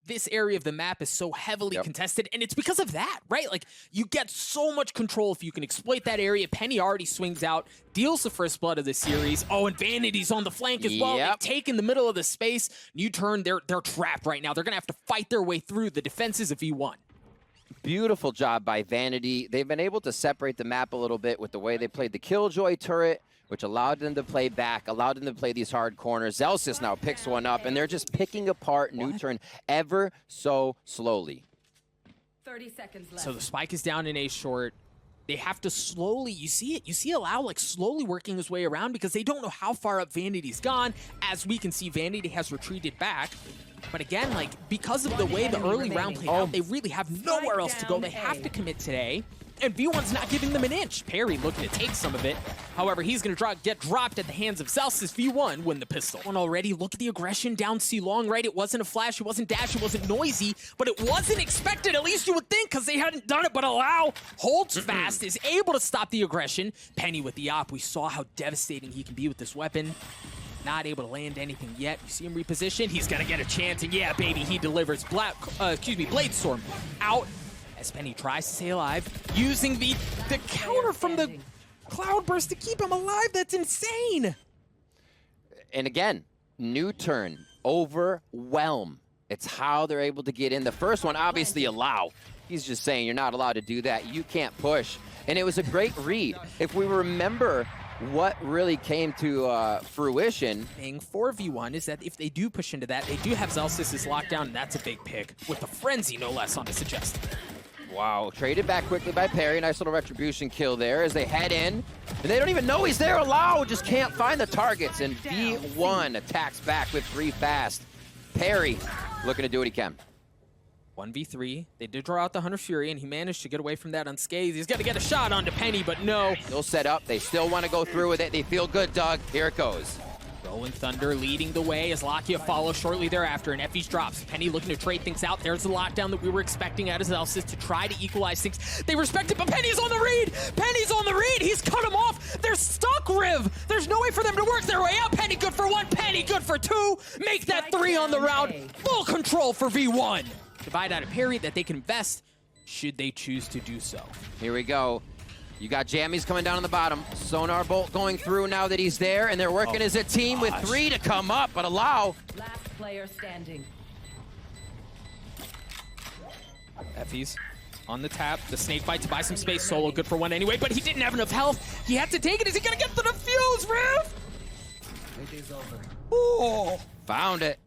this area of the map is so heavily contested, and it's because of that, right? Like, you get so much control if you can exploit that area. Penny already swings out, deals the first blood of the series. Oh, and Vanity's on the flank as well. They've taken the middle of the space. NUTURN, they're trapped right now. They're gonna have to fight their way through the defenses of E1. Beautiful job by Vanity. They've been able to separate the map a little bit with the way they played the Killjoy turret, which allowed them to play back, allowed them to play these hard corners. Zelsis now picks one up, and they're just picking apart NUTURN ever so slowly. 30 seconds left. So the spike is down in A short. They have to slowly, you see Allow like slowly working his way around because they don't know how far up Vanity's gone. As we can see, Vanity has retreated back. But again, like, because of the way the early round played out, they really have nowhere else to go. They have to commit today. And V1's not giving them an inch. Perry looking to take some of it. However, he's going to get dropped at the hands of Celsius. V1 win the pistol. And already, look at the aggression down C long, right? It wasn't a flash, it wasn't dash, it wasn't noisy, but it wasn't expected, at least you would think, because they hadn't done it. But Allow holds fast, is able to stop the aggression. Penny with the op. We saw how devastating he can be with this weapon. Not able to land anything yet. You see him reposition. He's going to get a chance, and yeah, baby, he delivers. Blade Storm out. As Penny tries to stay alive, using the counter from the Cloudburst to keep him alive. That's insane. And again, NUTURN, overwhelm. It's how they're able to get in. The first one, obviously, Allow. He's just saying, you're not allowed to do that. You can't push. And it was a great read. If we remember what really came to fruition. Thing for V1 is that if they do push into that, they do have Zelsis locked down, and that's a big pick. With the Frenzy, no less, on the suggest. Wow, traded back quickly by Perry. Nice little retribution kill there as they head in. And they don't even know he's there. Allow just can't find the targets. And V1 attacks back with 3 fast. Perry looking to do what he can. 1v3. They did draw out the Hunter Fury, and he managed to get away from that unscathed. He's got to get a shot onto Penny, but no. Still set up. They still want to go through with it. They feel good, Doug. Here it goes. Rolling Thunder leading the way as Lakia follows shortly thereafter, and Effie's drops. Penny looking to trade things out. There's the lockdown that we were expecting out of Zelsis to try to equalize things. They respect it, but Penny's on the read! Penny's on the read! He's cut him off! They're stuck, Riv! There's no way for them to work their way out. Penny good for 1, Penny good for 2. Make that 3 on the round. Full control for V1. Divide out a parry that they can invest should they choose to do so. Here we go. You got Jammies coming down on the bottom. Sonar Bolt going through now that he's there, and they're working as a team with 3 to come up, but Allow. Last player standing. Effie's on the tap. The snake bite to buy some space. Solo good for 1 anyway, but he didn't have enough health. He had to take it. Is he gonna get the defuse, Riv? It is over. Oh! Found it.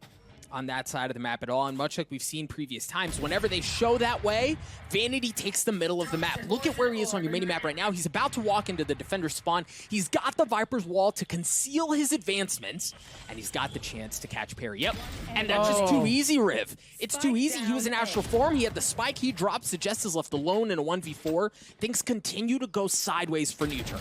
On that side of the map at all, and much like we've seen previous times, whenever they show that way, Vanity takes the middle of the map. Look at where he is on your mini-map right now. He's about to walk into the defender's spawn. He's got the Viper's wall to conceal his advancements, and he's got the chance to catch Perry. Yep, and that's just too easy, Riv. It's too easy. He was in astral form. He had the spike. He dropped. Suggest is left alone in a 1v4. Things continue to go sideways for NUTURN.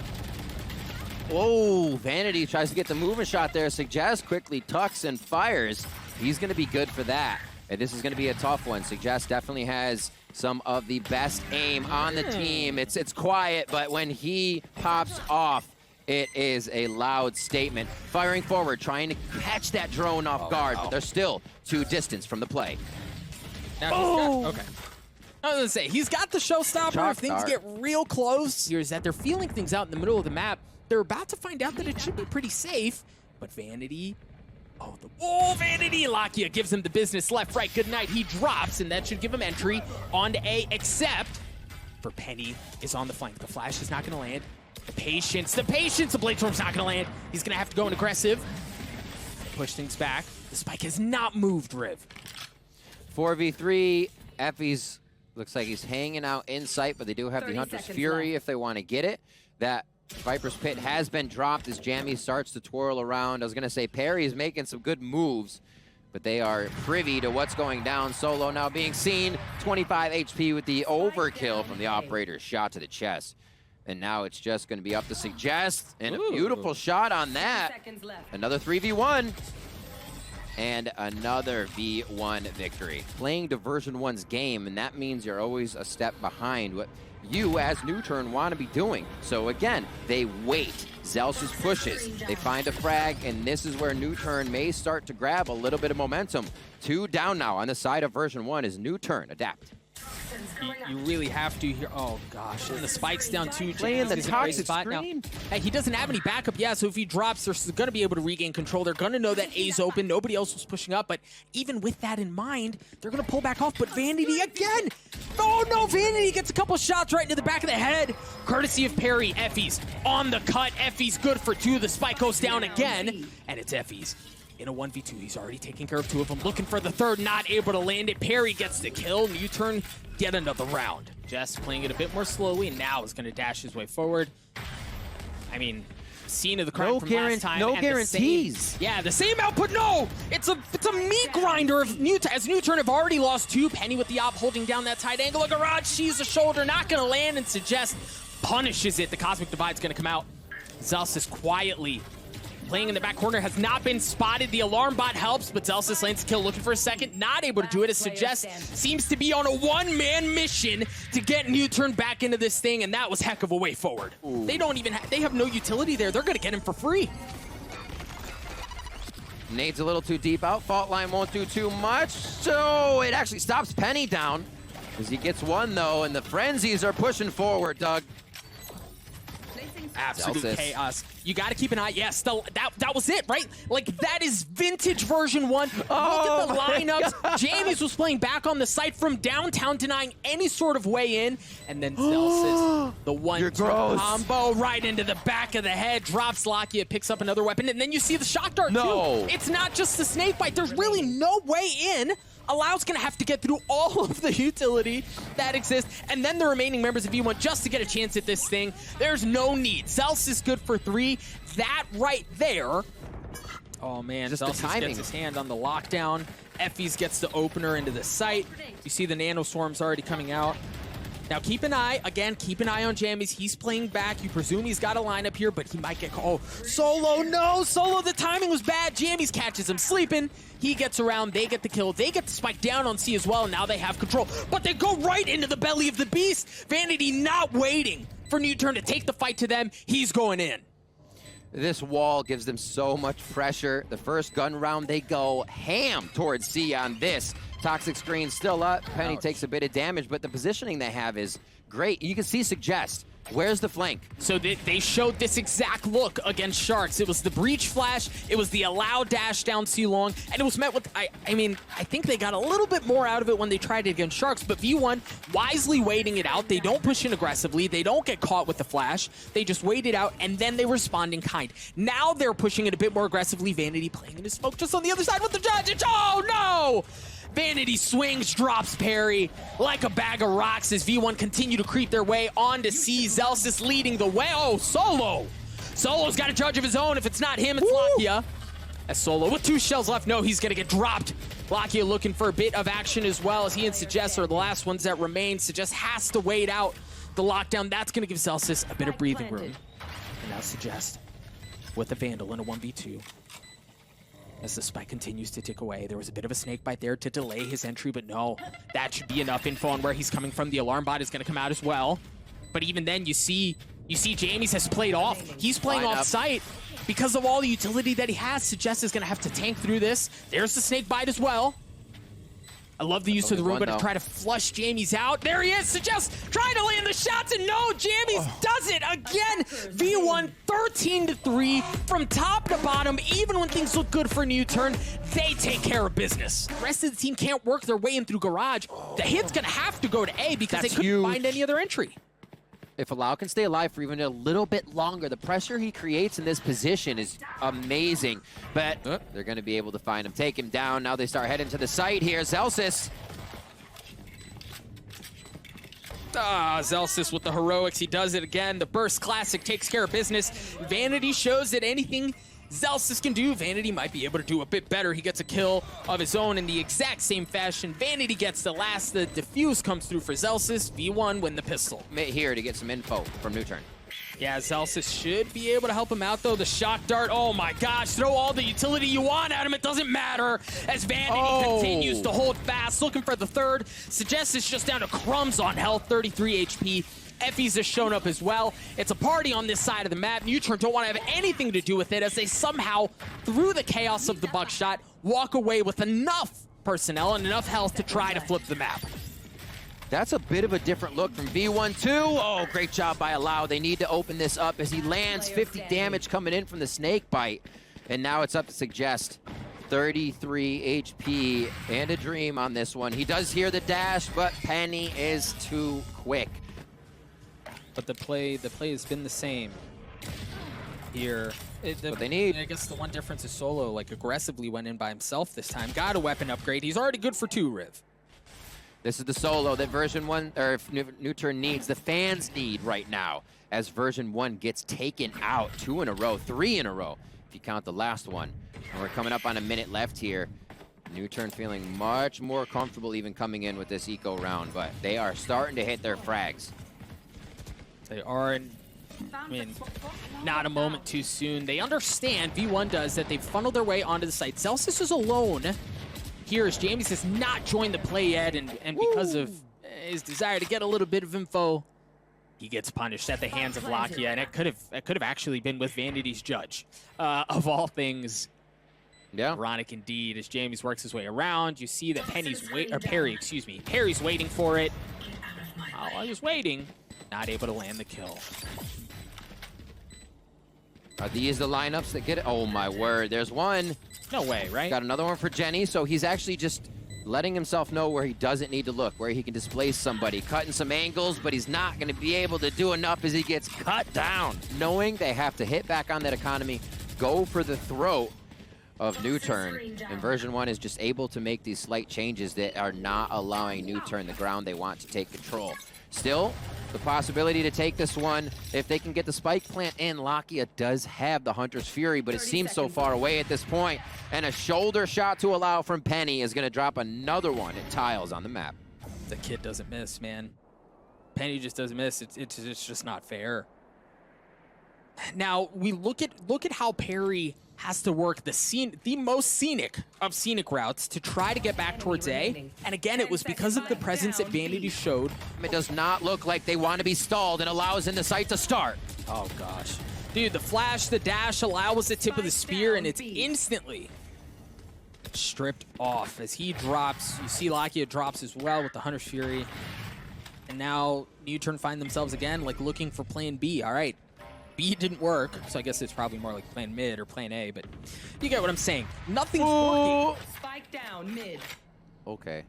Whoa, Vanity tries to get the movement shot there. Suggest quickly tucks and fires. He's going to be good for that. And this is going to be a tough one. Suggest definitely has some of the best aim on the team. It's quiet, but when he pops off, it is a loud statement. Firing forward, trying to catch that drone off guard, but they're still 2 distance from the play. Now okay. I was gonna say, he's got the showstopper. If things get real close, here's that they're feeling things out in the middle of the map. They're about to find out that it should be pretty safe, but Vanity... Vanity! Lakia gives him the business left, right, good night. He drops, and that should give him entry onto A, except for Penny is on the flank. The flash is not going to land. The patience, the Blade Storm's not going to land. He's going to have to go in aggressive. Push things back. The spike has not moved, Riv. 4v3. Effie's looks like he's hanging out in sight, but they do have the Hunter's Fury if they want to get it. That Viper's Pit has been dropped as Jammy starts to twirl around. I was going to say Perry is making some good moves, but they are privy to what's going down. Solo now being seen. 25 HP with the overkill from the operator's shot to the chest. And now it's just going to be up to Suggest. And a beautiful shot on that. Another 3v1. And another V1 victory. Playing to version 1's game, and that means you're always a step behind what you as NUTURN want to be doing. So again, they wait. Zelsis pushes. They find a frag, and this is where NUTURN may start to grab a little bit of momentum. 2 down now on the side of version 1 is NUTURN. Adapt. You really have to here. Oh gosh, and the spike's down too. Playing the toxic spot screen. now. Hey, he doesn't have any backup. Yeah, so if he drops, they're going to be able to regain control. They're going to know that A's open. Nobody else was pushing up, but even with that in mind, they're going to pull back off. But Vanity again. Oh no, Vanity gets a couple shots right into the back of the head. Courtesy of Perry. Effie's on the cut. Effie's good for 2. The spike goes down again, and it's Effie's. In a 1v2, he's already taking care of 2 of them. Looking for the 3rd, not able to land it. Perry gets the kill. NUTURN get another round. Jess playing it a bit more slowly, and now is going to dash his way forward. I mean, scene of the crime from last time. No and guarantees. The same output. No, it's a meat grinder of NUTURN. As NUTURN have already lost 2. Penny with the op holding down that tight angle. A garage sees the shoulder, not going to land, and Suggest punishes it. The Cosmic Divide's going to come out. Zelsis quietly playing in the back corner, has not been spotted. The alarm bot helps, but Zelsis lands a kill, looking for a second. Not able to do it. It Suggest seems to be on a one-man mission to get NUTURN back into this thing, and that was heck of a way forward. Ooh. They don't even they have no utility there. They're going to get him for free. Nade's a little too deep out. Fault line won't do too much, so it actually stops Penny down as he gets 1, though, and the Frenzies are pushing forward, Doug. Absolute Zelsis. chaos. You got to keep an eye. Yes, that was it, right? Like, that is vintage version 1. Oh, look at the lineups. Jamie's was playing back on the site from downtown, denying any sort of way in. And then Zelsis, the 1-2 combo right into the back of the head, drops Laski. It picks up another weapon. And then you see the shock dart, too. It's not just the snake bite. There's really no way in. Allow's going to have to get through all of the utility that exists, and then the remaining members of V1 just to get a chance at this thing. There's no need. Zelsis is good for 3. That right there. Oh, man. Just the timing. Gets his hand on the lockdown. Effie's gets the opener into the site. You see the nanoswarms already coming out. Now, keep an eye. Again, keep an eye on Jammies. He's playing back. You presume he's got a lineup here, but he might get called. Oh, Solo, no! Solo, the timing was bad. Jammies catches him sleeping. He gets around. They get the kill. They get the spike down on C as well. Now they have control. But they go right into the belly of the beast. Vanity not waiting for NUTURN to take the fight to them. He's going in. This wall gives them so much pressure. The first gun round, they go ham towards C on this. Toxic screen still up. Penny takes a bit of damage, but the positioning they have is great. You can see Suggest. Where's the flank? So they showed this exact look against Sharks. It was the breach flash, it was the allow dash down C long, and it was met with, I mean, I think they got a little bit more out of it when they tried it against Sharks, but V1 wisely waiting it out. They don't push in aggressively. They don't get caught with the flash. They just wait it out, and then they respond in kind. Now they're pushing it a bit more aggressively. Vanity playing in his smoke just on the other side with the judge. Oh, no! Vanity swings, drops Perry like a bag of rocks as V1 continue to creep their way onto C. Zelsis leading the way. Oh, Solo! Solo's got a judge of his own. If it's not him, it's Lakia. As Solo with 2 shells left. No, he's going to get dropped. Lakia looking for a bit of action as well, as he and Suggest are the last ones that remain. Suggest has to wait out the lockdown. That's going to give Zelsis a bit of breathing room. And now Suggest with the Vandal in a 1v2. As the spike continues to tick away, there was a bit of a snake bite there to delay his entry, but no, that should be enough info on where he's coming from. The alarm bot is going to come out as well. But even then, you see Jammies has played off. He's playing off site because of all the utility that he has. Suggest is going to have to tank through this. There's the snake bite as well. I love the use of the room, but to try to flush Jammies out. There he is, Suggest trying to land the shots, and no, Jammies does it again. V1 13-3 from top to bottom. Even when things look good for NUTURN, they take care of business. The rest of the team can't work their way in through garage. The hit's gonna have to go to A because they couldn't find any other entry. If Allow can stay alive for even a little bit longer, the pressure he creates in this position is amazing. But they're going to be able to find him, take him down. Now they start heading to the site here. Zelsis. Zelsis with the heroics. He does it again. The Burst Classic takes care of business. Vanity shows that anything Zelsis can do, Vanity might be able to do a bit better. He gets a kill of his own in the exact same fashion. Vanity gets the last. The defuse comes through for Zelsis. V1 win the pistol. Here to get some info from NUTURN. Yeah, Zelsis should be able to help him out, though. The shock dart, oh my gosh, throw all the utility you want at him. It doesn't matter as Vanity continues to hold fast, looking for the third. Suggest is just down to crumbs on health, 33 HP. Effie's has shown up as well. It's a party on this side of the map. NUTURN don't want to have anything to do with it as they somehow, through the chaos of the buckshot, walk away with enough personnel and enough health to try to flip the map. That's a bit of a different look from V1-2. Oh, great job by Allow. They need to open this up as he lands 50 damage coming in from the snake bite. And now it's up to Suggest. 33 HP and a dream on this one. He does hear the dash, but Penny is too quick. But the play has been the same here. What they need. I guess the one difference is Solo like aggressively went in by himself this time. Got a weapon upgrade. He's already good for 2, Riv. This is the Solo that version 1, or NUTURN needs, the fans need right now, as version 1 gets taken out 2 in a row, 3 in a row, if you count the last one. And we're coming up on a minute left here. NUTURN feeling much more comfortable even coming in with this eco round, but they are starting to hit their frags. They are, I mean, not a moment too soon. They understand, V1 does, that they've funneled their way onto the site. Zelsis is alone here as James has not joined the play yet, and because of his desire to get a little bit of info, he gets punished at the hands of Lakia, and it could have actually been with Vanity's judge. Of all things, yeah, ironic indeed, as James works his way around. You see that Perry's waiting for it. While he's waiting, not able to land the kill. Are these the lineups that get it? Oh my word, there's one. No way, right? Got another one for Jenny, so he's actually just letting himself know where he doesn't need to look, where he can displace somebody, cutting some angles, but he's not going to be able to do enough as he gets cut down. Knowing they have to hit back on that economy, go for the throat of NUTURN, and version 1 is just able to make these slight changes that are not allowing NUTURN the ground they want to take control. Still, the possibility to take this one, if they can get the spike plant in. Lakia does have the Hunter's Fury, but it seems so far away at this point. And a shoulder shot to Allow from Penny is going to drop another one at tiles on the map. The kid doesn't miss, man. Penny just doesn't miss. It's just not fair. Now, we look at how Perry has to work the most scenic of scenic routes to try to get back towards A. And again, it was because of the presence that Vanity showed. It does not look like they want to be stalled and Allows in the site to start. Oh, gosh. Dude, the flash, the dash, Allow was the tip of the spear, and it's instantly stripped off as he drops. You see Lakia drops as well with the Hunter's Fury. And now NUTURN find themselves again, like looking for plan B. All right. B didn't work, so I guess it's probably more like plan mid or plan A, but you get what I'm saying. Nothing's working. Spike down mid. Okay.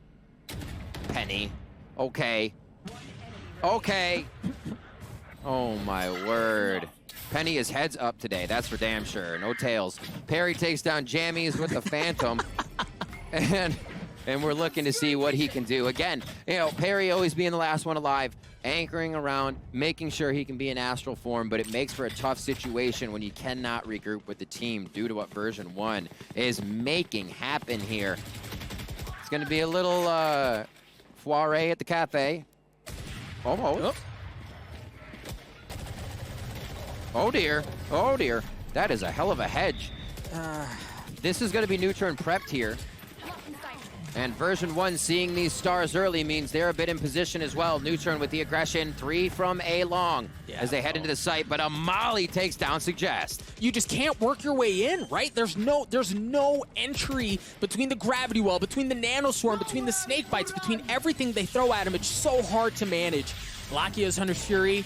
Penny. Okay. Okay. Oh my word. Penny is heads up today, that's for damn sure. No tails. Perry takes down Jammies with the Phantom. And we're looking to see what he can do. Again, you know, Perry always being the last one alive, anchoring around, making sure he can be in astral form, but it makes for a tough situation when you cannot regroup with the team due to what version 1 is making happen here. It's going to be a little foire at the cafe. Almost. Oh dear. Oh dear. That is a hell of a hedge. This is going to be NUTURN prepped here. And version 1 seeing these stars early means they're a bit in position as well. NUTURN with the aggression, 3 from A long as they head into the site, but a molly takes down Suggest. You just can't work your way in, right? There's no entry between the gravity well, between the nanoswarm, between the snake bites, between everything they throw at him. It's so hard to manage. Lakia's Hunter's Fury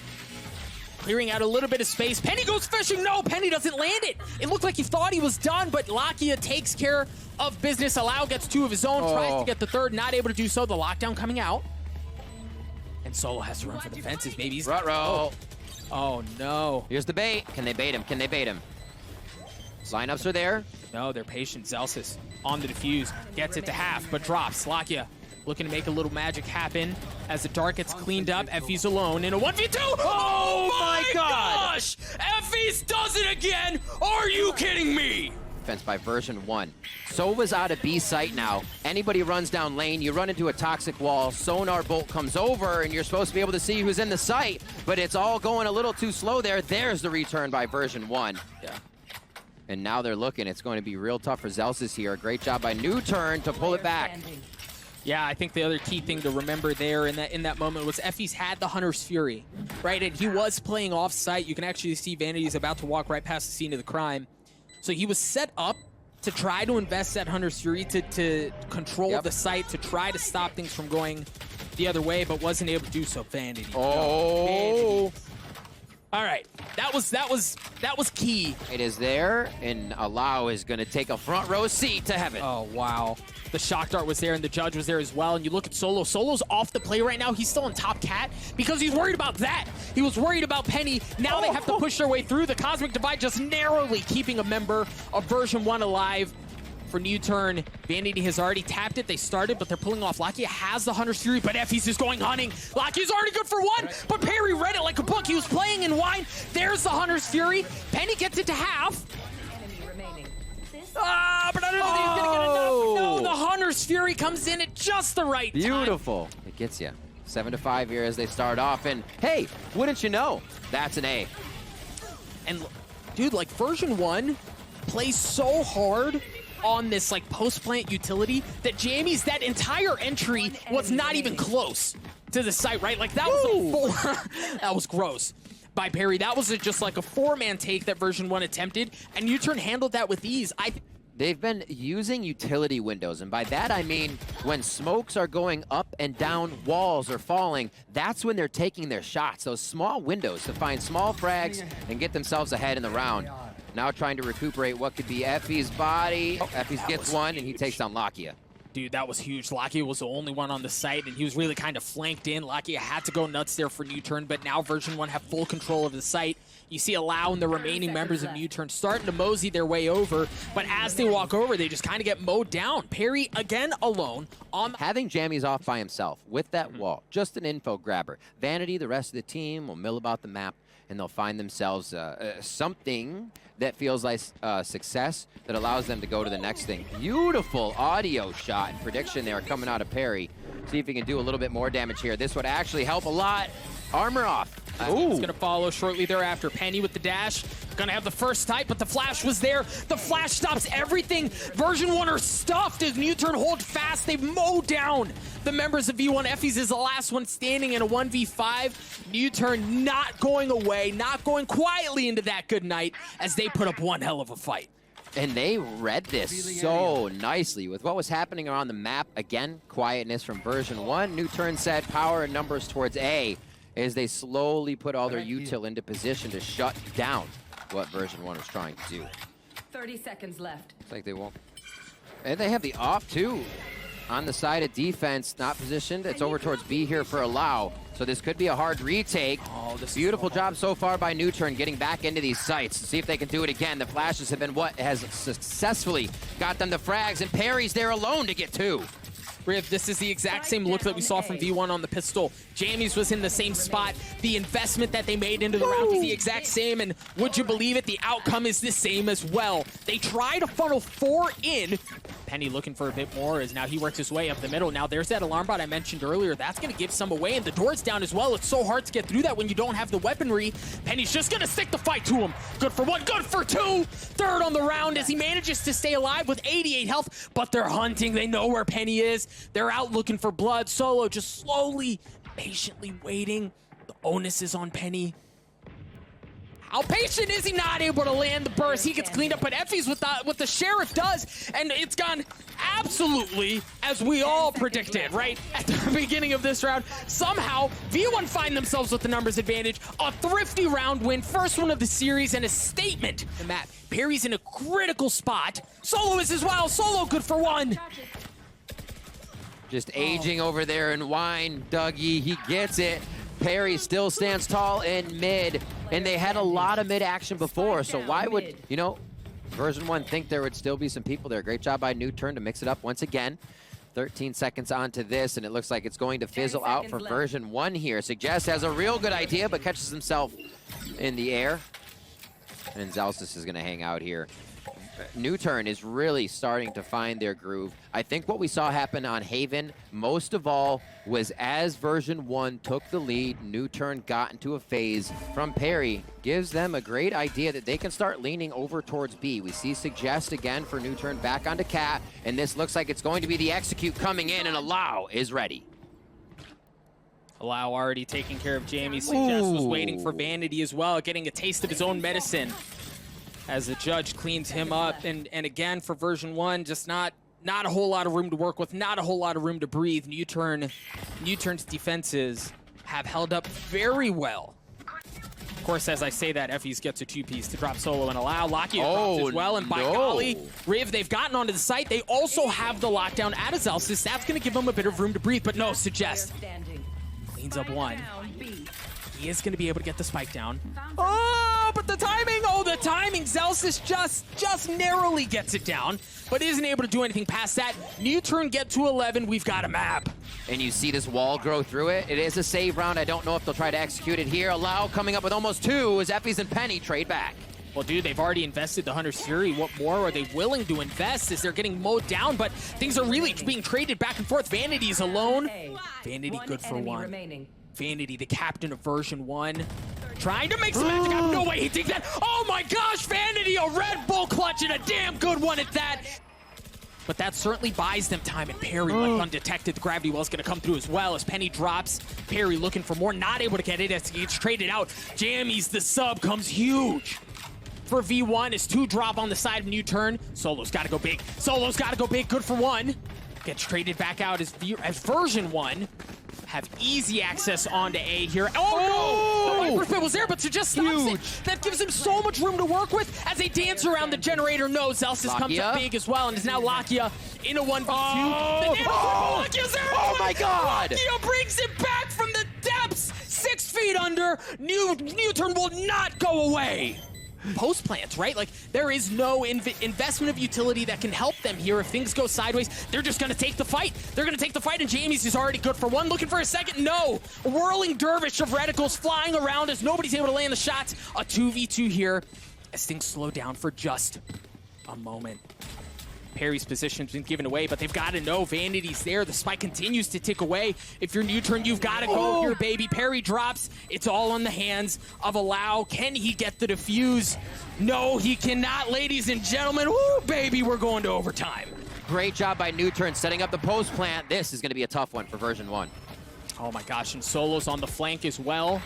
clearing out a little bit of space. Penny goes fishing. No, Penny doesn't land it. It looked like he thought he was done, but Lakia takes care of business. Allow gets 2 of his own, tries to get the third, not able to do so. The lockdown coming out. And Solo has to run for the fences. Maybe he's... Oh, no. Here's the bait. Can they bait him? Can they bait him? Lineups are there. No, they're patient. Zelsis on the defuse. Gets it to half, but drops. Lakia looking to make a little magic happen as the dart gets cleaned up. Effie's alone in a 1v2. Oh my gosh! Effie's does it again! Are you kidding me? defense by version1. Sova's out of B site now. Anybody runs down lane, you run into a toxic wall, sonar bolt comes over, and you're supposed to be able to see who's in the site, but it's all going a little too slow there. There's the return by version1. Yeah. And now they're looking. It's going to be real tough for Zelsis here. Great job by NUTURN to pull it back. Yeah, I think the other key thing to remember there in that moment was Effie's had the Hunter's Fury, right? And he was playing off-site. You can actually see Vanity's about to walk right past the scene of the crime. So he was set up to try to invest that Hunter's Fury to control the site, to try to stop things from going the other way, but wasn't able to do so. Vanity. Oh. Vanity. All right, that was key. It is there, and Allow is going to take a front row seat to heaven. Oh, wow. The shock dart was there, and the judge was there as well. And you look at Solo. Solo's off the play right now. He's still on top cat because he's worried about that. He was worried about Penny. Now they have to push their way through. The Cosmic Divide just narrowly keeping a member of version1 alive. For NUTURN, Vanity has already tapped it. They started, but they're pulling off. Laski has the Hunter's Fury, but Effie's is going hunting. Laski's already good for one, but Perry read it like a book. He was playing in wine. There's the Hunter's Fury. Penny gets it to half. But I don't know if he's gonna get enough. No, the Hunter's Fury comes in at just the right time. Beautiful. It gets you. 7-5 here as they start off, and hey, wouldn't you know, that's an A. And dude, like version1 plays so hard on this like post-plant utility that Jamie's that entire entry was not even close to the site, right? Like that was a 4. That was gross by Perry. That was just like a 4-man take that version1 attempted, and NUTURN handled that with ease. They've been using utility windows, and by that I mean when smokes are going up and down, walls are falling, that's when they're taking their shots, those small windows to find small frags and get themselves ahead in the round. Now trying to recuperate what could be Effie's body. Effie's gets one, and he takes down Lakia. Dude, that was huge. Lakia was the only one on the site, and he was really kind of flanked in. Lakia had to go nuts there for NUTURN, but now version1 have full control of the site. You see Allow and the remaining members of NUTURN starting to mosey their way over, but as they walk over, they just kind of get mowed down. Perry, again, alone. Having Jammies off by himself with that wall, just an info grabber. Vanity, the rest of the team will mill about the map, and they'll find themselves something that feels like success that allows them to go to the next thing. Beautiful audio shot and prediction there coming out of Perry. See if he can do a little bit more damage here. This would actually help a lot. Armor off. He's going to follow shortly thereafter. Penny with the dash. Going to have the first type, but the flash was there. The flash stops everything. version1 are stuffed as NUTURN hold fast. They've mowed down the members of V1. Effie's is the last one standing in a 1v5. NUTURN not going away, not going quietly into that good night as they put up one hell of a fight. And they read this so nicely with what was happening around the map. Again, quietness from version1. NUTURN said power and numbers towards A as they slowly put all their util into position to shut down what version1 is trying to do. 30 seconds left. It's like they won't. And they have the off too. On the side of defense, not positioned. It's over towards B here for Allow. So this could be a hard retake. Oh, this beautiful job so far by NUTURN getting back into these sites. See if they can do it again. The flashes have been what has successfully got them the frags, and Perry's there alone to get 2. Riv, this is the exact same look that we saw from V1 on the pistol. Jammies was in the same spot. The investment that they made into the round is the exact same, and would you believe it, the outcome is the same as well. They try to funnel 4 in. Penny looking for a bit more as now he works his way up the middle. Now there's that alarm bot I mentioned earlier. That's going to give some away, and the door's down as well. It's so hard to get through that when you don't have the weaponry. Penny's just going to stick the fight to him. Good for 1, good for 2. Third on the round as he manages to stay alive with 88 health, but they're hunting. They know where Penny is. They're out looking for blood. Solo just slowly, patiently waiting. The onus is on Penny. How patient is he? Not able to land the burst. He gets cleaned up, but Effie's what the sheriff does, and it's gone absolutely as we all predicted, right? At the beginning of this round, somehow V1 find themselves with the numbers advantage. A thrifty round win, first one of the series, and a statement. The map. Perry's in a critical spot. Solo is as well. Solo good for 1. Just aging over there in wine, Dougie, he gets it. Perry still stands tall in mid, and they had a lot of mid action before, so why would, you know, version1 think there would still be some people there? Great job by NUTURN to mix it up once again. 13 seconds onto this, and it looks like it's going to fizzle out for version1 here. Suggest has a real good idea, but catches himself in the air. And Zelsis is going to hang out here. NUTURN is really starting to find their groove. I think what we saw happen on Haven, most of all, was as version 1 took the lead, NUTURN got into a phase from Perry. Gives them a great idea that they can start leaning over towards B. We see Suggest again for NUTURN back onto Cat, and this looks like it's going to be the execute coming in, and Allow is ready. Allow already taking care of Jamie. Suggest was waiting for Vanity as well, getting a taste of his own medicine as the judge cleans him up. And again, for version 1, just not a whole lot of room to work with, not a whole lot of room to breathe. NUTURN's defenses have held up very well. Of course, as I say that, Effys gets a 2-piece to drop Solo and Allow. Laski drops as well, and by golly, Riv, they've gotten onto the site. They also have the lockdown at Zelsis. That's going to give them a bit of room to breathe, but no, Suggest cleans up one. He is going to be able to get the spike down. Oh, but the timing! Oh, the timing! Zelsis just narrowly gets it down, but isn't able to do anything past that. NUTURN get to 11. We've got a map. And you see this wall grow through it. It is a save round. I don't know if they'll try to execute it here. Allow coming up with almost 2 as Effys and Penny trade back. Well, dude, they've already invested the Hunter's Fury. What more are they willing to invest as they're getting mowed down? But things are really being traded back and forth. Vanity's alone. Vanity good for 1. Vanity, the captain of version 1, trying to make some magic happen. No way he takes that. Oh my gosh, Vanity, a Red Bull clutch and a damn good one at that. But that certainly buys them time, and Perry left undetected. The gravity well's gonna come through as well as Penny drops. Perry looking for more, not able to get it as he gets traded out. Jammies, the sub, comes huge for V1 as 2 drop on the side of NUTURN. Solo's gotta go big. Solo's gotta go big, good for 1. Gets traded back out as version 1. Have easy access onto A here. Oh no! The Viper Spit was there, but Suggest stops it. That gives him so much room to work with as they dance around the generator. No, Zelsis comes up big as well, and is now Lakia in a 1v2. Lakia's there! Oh my god! Lakia brings it back from the depths! 6 feet under. NUTURN will not go away. Post plants, right? Like, there is no investment of utility that can help them here. If things go sideways, they're just gonna take the fight. They're gonna take the fight, and Jamie's is already good for 1. Looking for a second, no. A whirling dervish of reticles flying around as nobody's able to land the shots. A 2v2 here as things slow down for just a moment. Perry's position's been given away, but they've got to know Vanity's there. The spike continues to tick away. If you're NUTURN, you've got to go here, baby. Perry drops. It's all on the hands of Allow. Can he get the defuse? No, he cannot, ladies and gentlemen. Woo, baby, we're going to overtime. Great job by NUTURN setting up the post plant. This is going to be a tough one for version 1. Oh my gosh, and Solo's on the flank as well.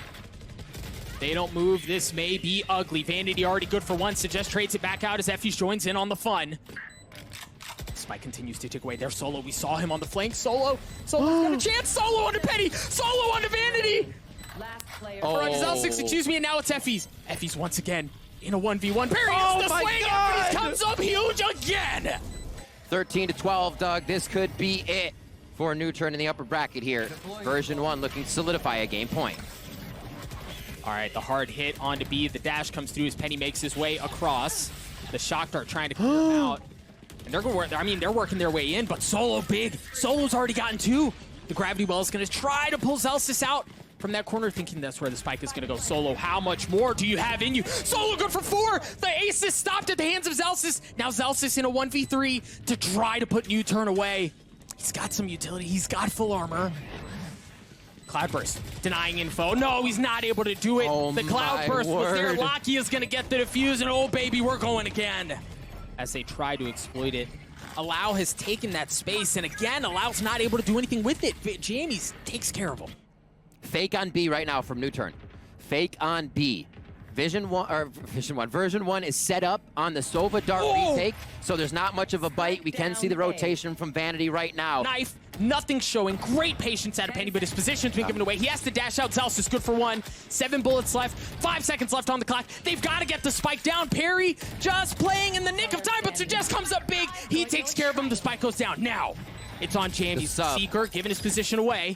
They don't move. This may be ugly. Vanity already good for 1. Suggest trades it back out as Effys joins in on the fun. Spike continues to tick away. There's Solo. We saw him on the flank. Solo's got a chance. Solo onto Penny. Solo onto Vanity. Last player. Zelsis, excuse me, and now it's Effys. Effys once again in a 1v1. Perry is the swing. Effys comes up huge again. 13-12, Doug. This could be it for NUTURN in the upper bracket here. Version 1 looking to solidify a game point. All right, the hard hit onto B. The dash comes through as Penny makes his way across. The shock dart trying to clear him out. And they're going to, I mean, they're working their way in, but Solo big. Solo's already gotten 2. The gravity well is going to try to pull Zelsis out from that corner, thinking that's where the spike is going to go. Solo, how much more do you have in you? Solo good for 4. The aces stopped at the hands of Zelsis. Now Zelsis in a 1v3 to try to put NUTURN away. He's got some utility. He's got full armor. Cloudburst denying info. No, he's not able to do it. Oh, the Cloudburst was there. Lakia is going to get the defuse, and oh, baby, we're going again. As they try to exploit it. Allow has taken that space, and again, Allow's not able to do anything with it. Jammies takes care of him. Fake on B right now from NUTURN. Fake on B. Version 1 is set up on the Sova Dart retake, so there's not much of a bite. We can see the rotation from Vanity right now. Knife, nothing showing. Great patience out of Penny, but his position's been given away. He has to dash out. Zelsis good for 1. 7 bullets left. 5 seconds left on the clock. They've got to get the spike down. Perry just playing in the nick of time, but Suggest comes up big. He takes care of him. The spike goes down. Now, it's on Jammies. Seeker giving his position away.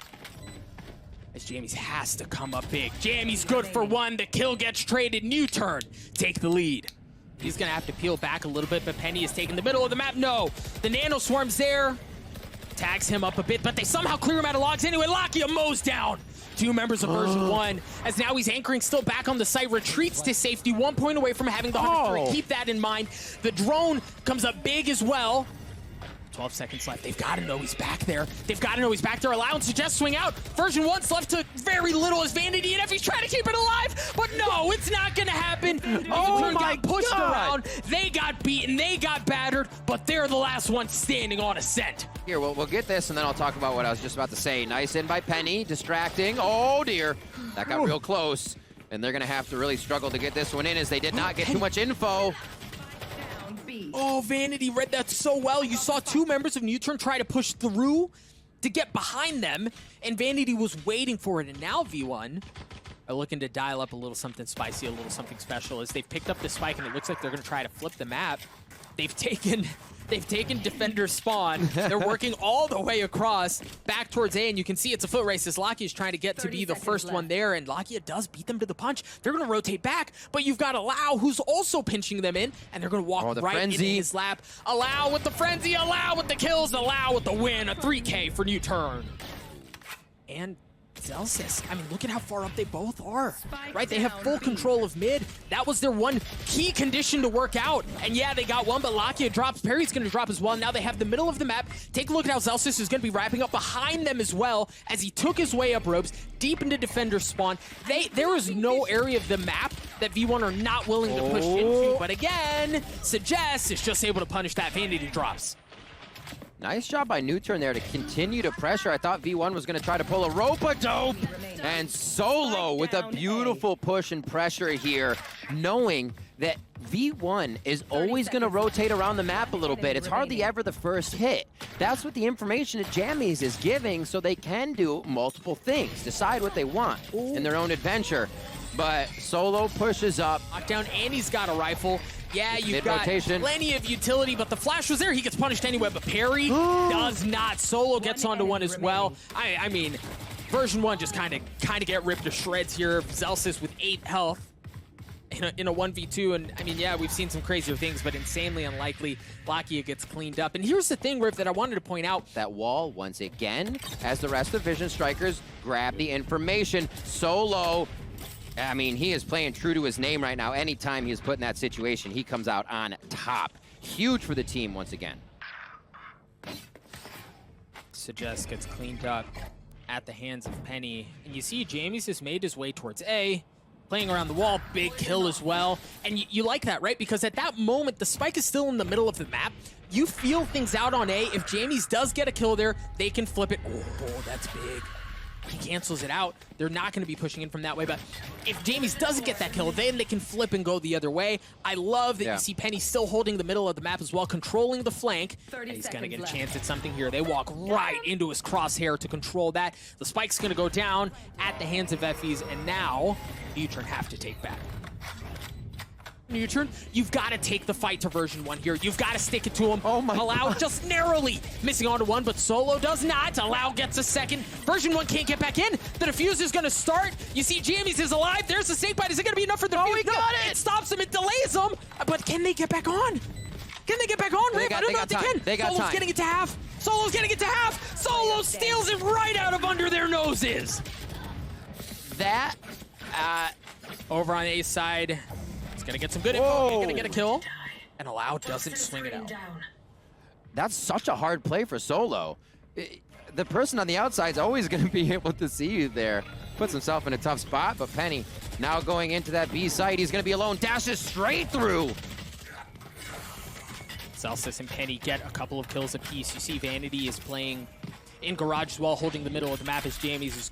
As Jammies has to come up big. Jammies good for 1. The kill gets traded. NUTURN take the lead. He's going to have to peel back a little bit, but Penny is taking the middle of the map. No, the Nano Swarm's there. tags him up a bit, but they somehow clear him out of logs anyway. Lakia mows down 2 members of version 1, as now he's anchoring still back on the site, retreats to safety, 1 point away from having the 100 Keep that in mind. The drone comes up big as well. 12 seconds left. They've got to know he's back there. They've got to know he's back there. Allowance to just swing out. Version 1's left to very little as Vanity, and if he's trying to keep it alive, but no, it's not going to happen. Oh my God. Pushed around. They got beaten. They got battered, but they're the last one standing on ascent. Here, we'll get this, and then I'll talk about what I was just about to say. Nice in by Penny, distracting. Oh, dear. That got real close, and they're going to have to really struggle to get this one in, as they did not get too much info. Oh, Vanity read that so well. You saw 2 members of NUTURN try to push through to get behind them, and Vanity was waiting for it. And now V1 are looking to dial up a little something spicy, a little something special, as they've picked up the spike, and it looks like they're going to try to flip the map. They've taken defender spawn. They're working all the way across back towards A, and you can see it's a foot race as Lakia is trying to get to be the first one there, and Lakia does beat them to the punch. They're going to rotate back, but you've got Allow, who's also pinching them in, and they're going to walk right into his lap. Allow with the frenzy, Allow with the kills, Allow with the win. A 3K for NUTURN. And Zelsis, I mean, look at how far up they both are, right? They have full control of mid. That was their one key condition to work out. And yeah, they got one, but Lakia drops. Perry's going to drop as well. Now they have the middle of the map. Take a look at how Zelsis is going to be wrapping up behind them as well, as he took his way up ropes, deep into defender spawn. There is no area of the map that V1 are not willing to push into. But again, Suggest is just able to punish that. Vanity drops. Nice job by NUTURN there to continue to pressure. I thought V1 was going to try to pull a rope-a-dope. And Solo with a beautiful push and pressure here, knowing that V1 is always going to rotate around the map a little bit. It's hardly ever the first hit. That's what the information that Jammies is giving, so they can do multiple things, decide what they want in their own adventure. But Solo pushes up. Knockdown, and he's got a rifle. Yeah, you've got rotation. Plenty of utility, but the flash was there. He gets punished anyway, but Perry does not. Solo gets onto one as well. I mean, version 1 just kind of get ripped to shreds here. Zelsis with 8 health in a 1v2, and I mean, yeah, we've seen some crazier things, but insanely unlikely. Lakia gets cleaned up. And here's the thing, Riff, that I wanted to point out. That wall once again, as the rest of Vision Strikers grab the information. Solo, I mean, he is playing true to his name right now. Anytime he is put in that situation, he comes out on top. Huge for the team once again. Suggest gets cleaned up at the hands of Penny. And you see Jammies has made his way towards A, playing around the wall, big kill as well. And you like that, right? Because at that moment, the spike is still in the middle of the map. You feel things out on A. If Jammies does get a kill there, they can flip it. Oh, that's big. He cancels it out. They're not going to be pushing in from that way, but if Jammies doesn't get that kill, then they can flip and go the other way. I love that you see Penny still holding the middle of the map as well, controlling the flank. And he's going to get a chance at something here. They walk right into his crosshair to control that. The spike's going to go down at the hands of Effie's, and now NUTURN have to take back. NUTURN, you've got to take the fight to version 1 here. You've got to stick it to him. Oh my Allow God. just narrowly missing onto one, but Solo does not. Allow gets a second. Version 1 can't get back in. The defuse is going to start. You see Jammies is alive. There's the snake bite. Is it going to be enough for the defuse? He got it! It stops him. It delays him. But can they get back on? Can they get back on, Riff? I don't know if they can. They got Solo's time. getting it to half. Solo's getting it to half. Solo steals it right out of under their noses. That, Over on A's side. Gonna get some good info, he's gonna get a kill, and Allow doesn't swing it out. that's such a hard play for Solo. The person on the outside is always going to be able to see you there. Puts himself in a tough spot, but Penny now going into that B site. He's going to be alone. Dashes straight through. Zelsis and Penny get a couple of kills apiece. You see Vanity is playing in garage as well, holding the middle of the map as Jammies is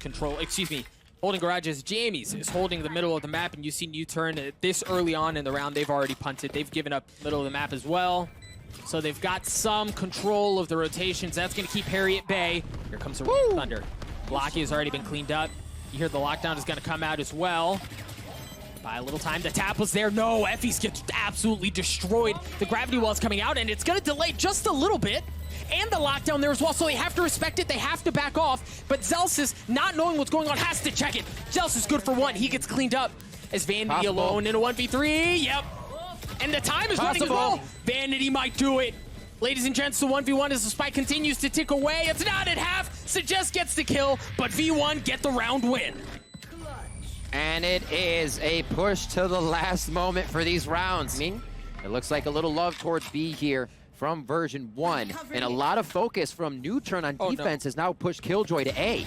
holding garage as Jammies is holding the middle of the map, and you see NUTURN this early on in the round, they've already punted. They've given up middle of the map as well. So they've got some control of the rotations. That's going to keep Harry at bay. Here comes the Thunder. Laski has already been cleaned up. You hear the lockdown is going to come out as well. Buy a little time. The tap was there. No, Effie's gets absolutely destroyed. The gravity wall is coming out, and it's going to delay just a little bit. And the lockdown there as well, so they have to respect it. They have to back off. But Zelsis, not knowing what's going on, has to check it. Zelsis good for one. He gets cleaned up as Vanity alone in a 1v3. Yep. And the time is running as well. Vanity might do it. Ladies and gents, the 1v1 as the spike continues to tick away. It's not at half. Suggest gets the kill, but V1 get the round win. And it is a push to the last moment for these rounds. I mean, it looks like a little love towards B here from version 1. And a lot of focus from NUTURN on defense has now pushed Killjoy to A.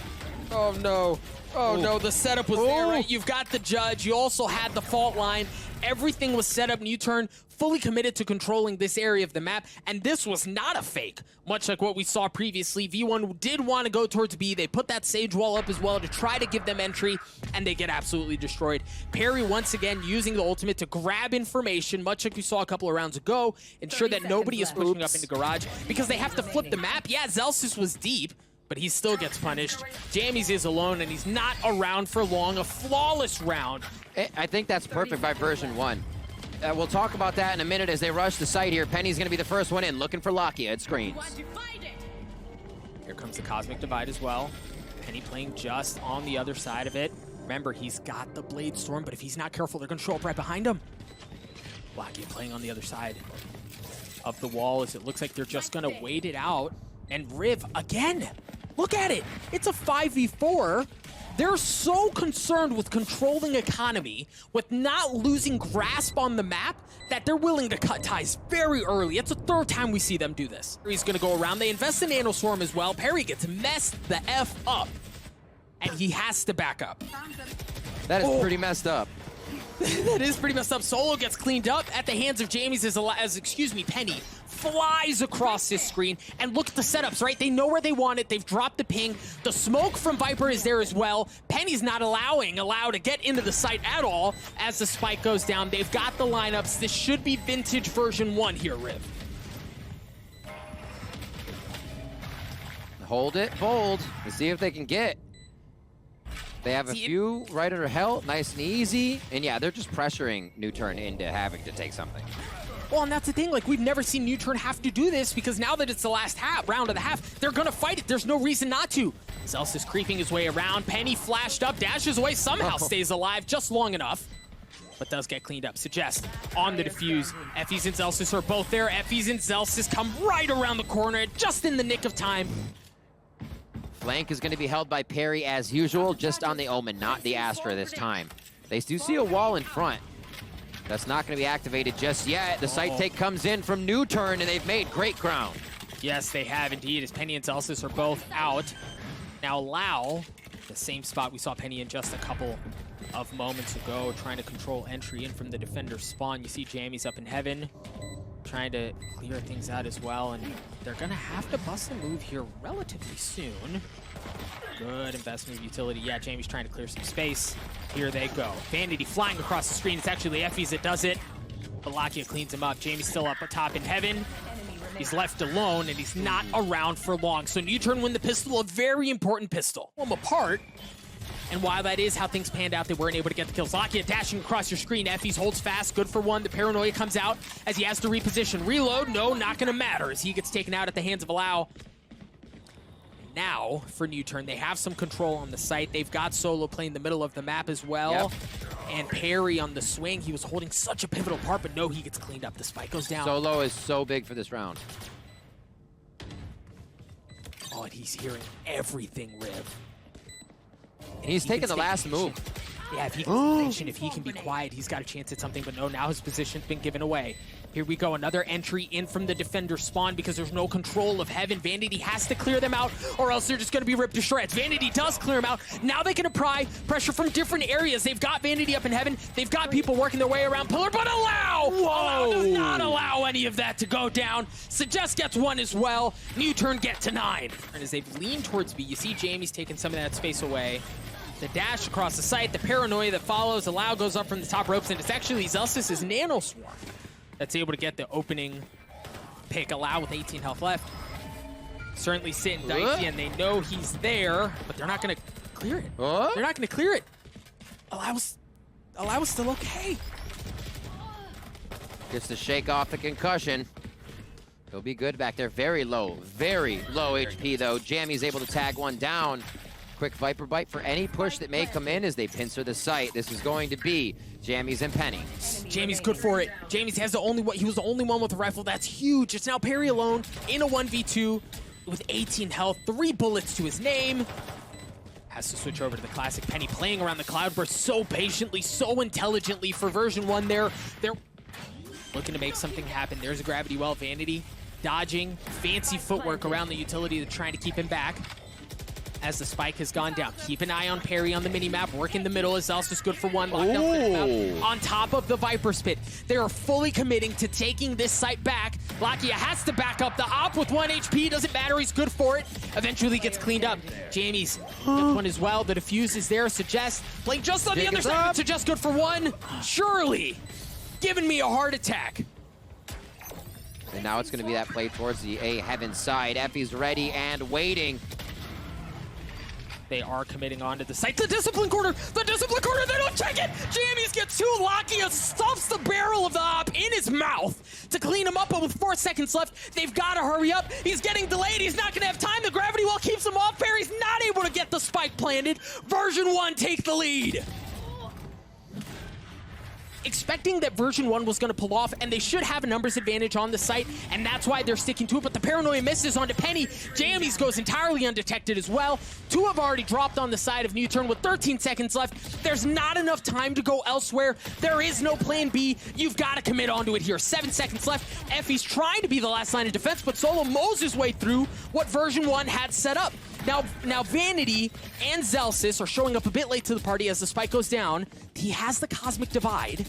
Oh no. Oh no, the setup was there, right? You've got the judge, you also had the fault line. Everything was set up. NUTURN fully committed to controlling this area of the map, and this was not a fake. Much like what we saw previously, V1 did want to go towards B. They put that sage wall up as well to try to give them entry, and they get absolutely destroyed. Perry once again using the ultimate to grab information, much like we saw a couple of rounds ago, ensure that nobody is pushing up into garage, because they have to flip the map. Yeah, Zellsis was deep, but he still gets punished. Jammies is alone, and he's not around for long. A flawless round. I think that's perfect by version 1. We'll talk about that in a minute as they rush the site here. Penny's going to be the first one in, looking for Laski at screens. Here comes the Cosmic Divide as well. Penny playing just on the other side of it. Remember, he's got the Blade Storm, but if he's not careful, they're going to show up right behind him. Laski playing on the other side of the wall as it looks like they're just going to wait it out. And Riv, again, look at it. It's a 5v4. They're so concerned with controlling economy, with not losing grasp on the map, that they're willing to cut ties very early. It's the third time we see them do this. He's going to go around. They invest in Nano Swarm as well. Perry gets messed the F up, and he has to back up. That is pretty messed up. That is pretty messed up. Solo gets cleaned up at the hands of Jammies as Penny flies across this screen. And look at the setups, right? They know where they want it. They've dropped the ping. The smoke from Viper is there as well. Penny's not allowed to get into the site at all as the spike goes down. They've got the lineups. This should be vintage version 1 here, Riv. Hold it bold. Let's see if they can get. They have a few right under hell, nice and easy. And yeah, they're just pressuring NUTURN into having to take something. Well, and that's the thing, like, we've never seen NUTURN have to do this, because now that it's the last round of the half, they're gonna fight it. There's no reason not to. Zels is creeping his way around. Penny flashed up, dashes away, somehow stays alive just long enough, but does get cleaned up. Suggest on the defuse. Effys and Zelsis are both there. Effys and Zelsis come right around the corner, just in the nick of time. Flank is going to be held by Perry as usual, just on the Omen, not the Astra this time. They do see a wall in front. That's not going to be activated just yet. The site take comes in from NUTURN, and they've made great ground. Yes, they have indeed, as Penny and Zelsis are both out. Now Lau, the same spot we saw Penny in just a couple of moments ago, trying to control entry in from the defender's spawn. You see Jammies up in heaven, trying to clear things out as well, and they're gonna have to bust a move here relatively soon. Good investment of utility. Yeah, Jamie's trying to clear some space. Here they go. Vanity flying across the screen. It's actually Effys that does it. Valliate cleans him up. Jamie's still up atop in heaven. He's left alone, and he's not around for long. So NUTURN win the pistol, a very important pistol. Pull them apart. And while that is how things panned out, they weren't able to get the kills. Lakia dashing across your screen. Effys holds fast, good for one. The paranoia comes out as he has to reposition. Reload, no, not gonna matter as he gets taken out at the hands of Allow. Now, for NUTURN, they have some control on the site. They've got Solo playing the middle of the map as well. Yep. And Perry on the swing. He was holding such a pivotal part, but no, he gets cleaned up. The spike goes down. Solo is so big for this round. Oh, and he's hearing everything, Riv. He's taking the last move. Yeah, if he can if he can be quiet, he's got a chance at something, but no, now his position's been given away. Here we go, another entry in from the defender spawn because there's no control of heaven. Vanity has to clear them out or else they're just gonna be ripped to shreds. Vanity does clear them out. Now they can apply pressure from different areas. They've got Vanity up in heaven. They've got people working their way around Pillar, but Allow! Allow does not allow any of that to go down. Suggest gets one as well. NUTURN get to 9. And as they've leaned towards B, you see Jamie's taking some of that space away. The dash across the site, the paranoia that follows. Allow goes up from the top ropes, and it's actually Zelsis' Nano Swarm that's able to get the opening pick. Allow with 18 health left. Certainly sitting dicey, and they know he's there, but they're not going to clear it. They're not going to clear it. Allow's still okay. Gets to shake off the concussion. He'll be good back there. Very low HP, though. Jammy's able to tag one down. Quick Viper Bite for any push that may come in as they pincer the site. This is going to be Jammies and Penny. Jamie's good for it. Jamie's has the only one. He was the only one with a rifle. That's huge. It's now Perry alone in a 1v2 with 18 health, 3 bullets to his name. Has to switch over to the classic Penny, playing around the cloudburst so patiently, so intelligently for version 1 there. They're looking to make something happen. There's a gravity well. Vanity dodging, fancy footwork around the utility to trying to keep him back as the spike has gone down. Keep an eye on Perry on the minimap. Work in the middle is also good for 1. Lockdown on top of the Viper's Pit. They are fully committing to taking this site back. Lakia has to back up the op with 1 HP. Doesn't matter. He's good for it. Eventually gets cleaned up. Jamie's gets one as well. The defuse is there. Suggest playing just on the other side. But Suggest good for 1. Surely giving me a heart attack. And now it's going to be that play towards the A heaven side. Effie's ready and waiting. They are committing onto the site. The discipline corner! The discipline corner! They don't check it! Jammies gets 2. Lakia stuffs the barrel of the op in his mouth to clean him up, but with 4 seconds left, they've got to hurry up. He's getting delayed. He's not going to have time. The gravity well keeps him off. Perry's not able to get the spike planted. Version 1 take the lead. Expecting that version 1 was going to pull off, and they should have a numbers advantage on the site, and that's why they're sticking to it, but the paranoia misses onto Penny. Jammies goes entirely undetected as well. 2 have already dropped on the side of NUTURN with 13 seconds left. There's not enough time to go elsewhere. There is no plan B. You've got to commit onto it here. 7 seconds left. Effie's trying to be the last line of defense, but Solo mows his way through what version 1 had set up. Now Vanity and Zelsis are showing up a bit late to the party as the spike goes down. He has the Cosmic Divide,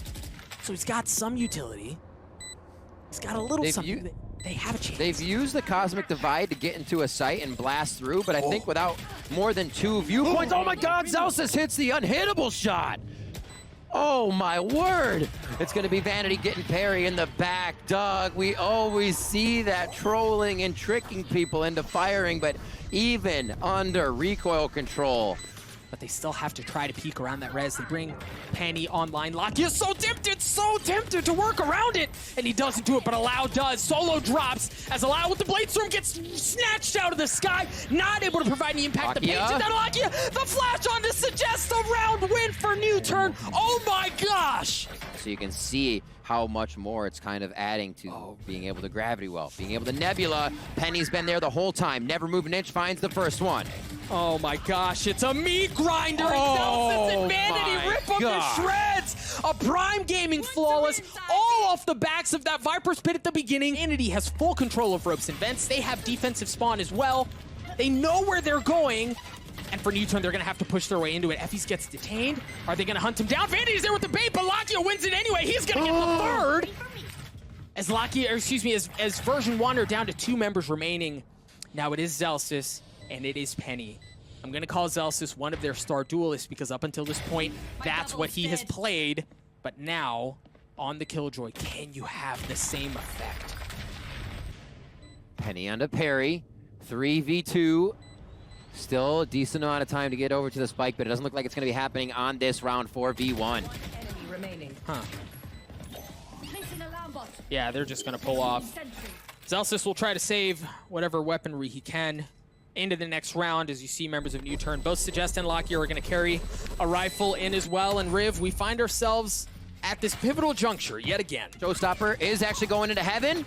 so he's got some utility. He's got a little something. They have a chance. They've used the Cosmic Divide to get into a site and blast through, but I think without more than 2 viewpoints. Oh my God, Zelsis hits the unhittable shot. Oh my word. It's gonna be Vanity getting Perry in the back. Doug, we always see that trolling and tricking people into firing, but even under recoil control. But they still have to try to peek around that res. They bring Penny online. Lakia is so tempted to work around it. And he doesn't do it, but Allow does. Solo drops as Allow with the Blade Storm gets snatched out of the sky. Not able to provide any impact. The page and then Lakia, the flash on to Suggest a round win for NUTURN. Oh my gosh. So you can see how much more it's kind of adding to being able to gravity well, being able to nebula. Penny's been there the whole time. Never move an inch, finds the first one. Oh my gosh, it's a meat grinder. Zelsis and Vanity rip them to shreds. A Prime Gaming flawless, all off the backs of that Viper's Pit at the beginning. Vanity has full control of ropes and vents. They have defensive spawn as well. They know where they're going. And for NUTURN, they're going to have to push their way into it. Effie's gets detained. Are they going to hunt him down? Vanity's there with the bait, but Lakia wins it anyway. He's going to get the third. As Lakia, or excuse me, as version 1 are down to 2 members remaining. Now it is Zelsis, and it is Penny. I'm going to call Zelsis one of their star duelists because up until this point, that's what he has played. But now, on the Killjoy, can you have the same effect? Penny onto Perry. 3v2. Still a decent amount of time to get over to the spike, but it doesn't look like it's going to be happening on this round 4v1. Huh. Yeah, they're just going to pull off. Zelsis will try to save whatever weaponry he can into the next round. As you see, members of NUTURN, both Suggest and Lakia are going to carry a rifle in as well. And Riv, we find ourselves at this pivotal juncture yet again. Showstopper is actually going into heaven.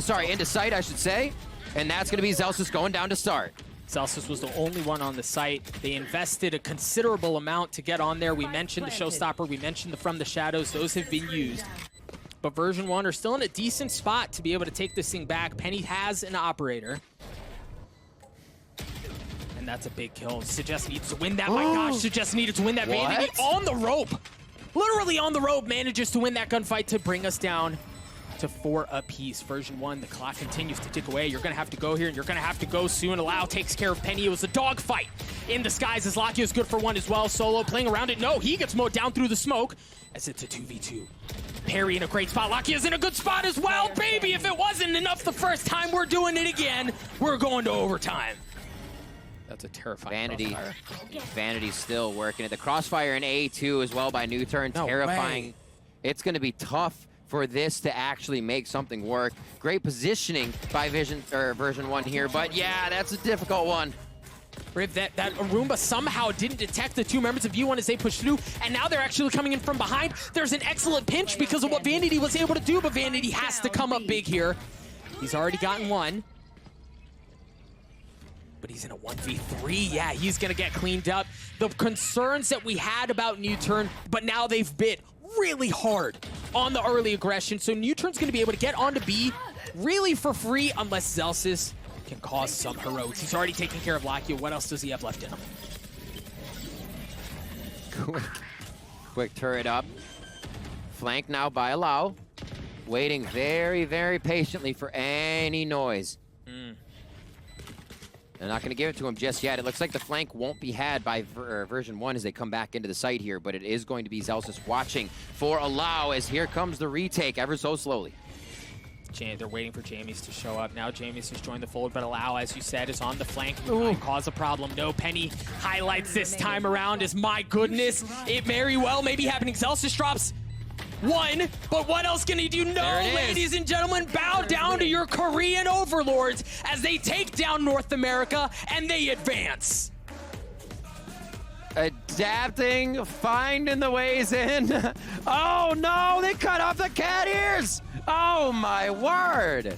Sorry, into sight, I should say. And that's going to be Zelsis going down to start. Zelsis was the only one on the site. They invested a considerable amount to get on there. We mentioned the Showstopper. We mentioned the From the Shadows. Those have been used. But version 1 are still in a decent spot to be able to take this thing back. Penny has an operator. And that's a big kill. Suggest needs to win that. My gosh, Suggest needed to win that. Vanity on the rope. Literally on the rope, manages to win that gunfight to bring us down to 4 apiece. Version 1, the clock continues to tick away. You're going to have to go here, and you're going to have to go soon. Allow takes care of Penny. It was a dogfight in disguise as Lakia is good for 1 as well. Solo playing around it. No, he gets mowed down through the smoke as it's a 2v2. Perry in a great spot. Lakia's in a good spot as well. Baby, if it wasn't enough the first time, we're doing it again. We're going to overtime. That's a terrifying crossfire. Vanity's still working it. The crossfire in A2 as well by NUTURN. Terrifying. It's going to be tough for this to actually make something work. Great positioning by version 1 here, but yeah, that's a difficult one. Riv, that Arumba somehow didn't detect the two members of U1 as they pushed through, and now they're actually coming in from behind. There's an excellent pinch because of what Vanity was able to do, but Vanity has to come up big here. He's already gotten one. But he's in a 1v3. Yeah, he's going to get cleaned up. The concerns that we had about NUTURN, but now they've bit really hard on the early aggression. So NUTURN's going to be able to get onto B really for free unless Zelsis can cause some heroics. He's already taken care of Lakia. What else does he have left in him? Quick turret up. Flanked now by Allow. Waiting very, very patiently for any noise. They're not going to give it to him just yet. It looks like the flank won't be had by version 1 as they come back into the site here, but it is going to be Zelsis watching for Allow as here comes the retake ever so slowly. They're waiting for Jamies to show up. Now Jamies has joined the fold, but Allow, as you said, is on the flank. Might cause a problem. No, Penny highlights this time around as, my goodness, it very well may be happening. Zelsis drops one, but what else can he do? No, ladies and gentlemen, bow down to your Korean overlords as they take down North America and they advance. Adapting, finding the ways in. Oh no, they cut off the cat ears. Oh my word.